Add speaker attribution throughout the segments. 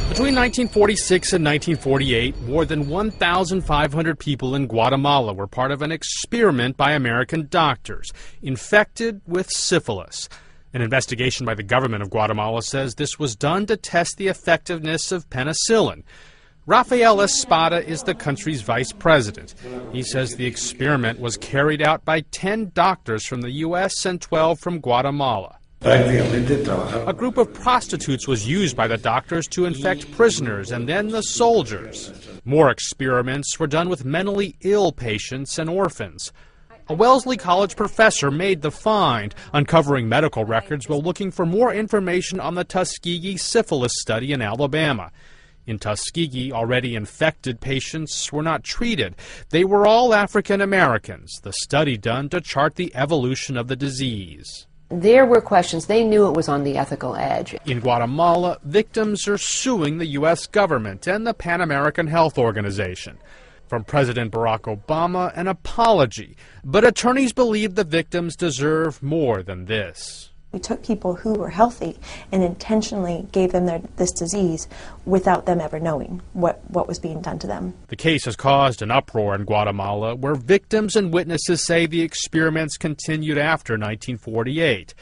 Speaker 1: Between 1946 and 1948, more than 1,500 people in Guatemala were part of an experiment by American doctors infected with syphilis. An investigation by the government of Guatemala says this was done to test the effectiveness of penicillin. Rafael Espada is the country's vice president. He says the experiment was carried out by 10 doctors from the U.S. and 12 from Guatemala. A group of prostitutes was used by the doctors to infect prisoners and then the soldiers. More experiments were done with mentally ill patients and orphans. A Wellesley College professor made the find, uncovering medical records while looking for more information on the Tuskegee syphilis study in Alabama. In Tuskegee, already infected patients were not treated. They were all African Americans, the study done to chart the evolution of the disease.
Speaker 2: There were questions. They knew it was on the ethical edge.
Speaker 1: In Guatemala, victims are suing the U.S. government and the Pan American Health Organization. From President Barack Obama, an apology. But attorneys believe the victims deserve more than this.
Speaker 3: We took people who were healthy and intentionally gave them this disease without them ever knowing what was being done to them.
Speaker 1: The case has caused an uproar in Guatemala, where victims and witnesses say the experiments continued after 1948.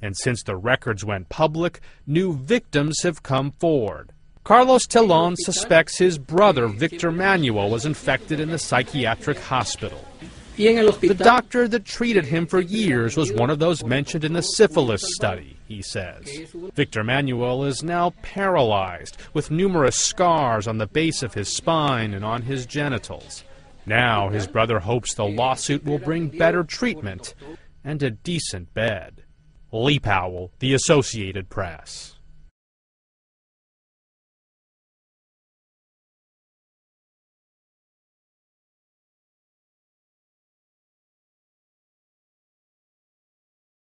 Speaker 1: And since the records went public, new victims have come forward. Carlos Telon suspects his brother, Victor Manuel, was infected in the psychiatric hospital. The doctor that treated him for years was one of those mentioned in the syphilis study, he says. Victor Manuel is now paralyzed, with numerous scars on the base of his spine and on his genitals. Now his brother hopes the lawsuit will bring better treatment and a decent bed. Lee Powell, The Associated Press.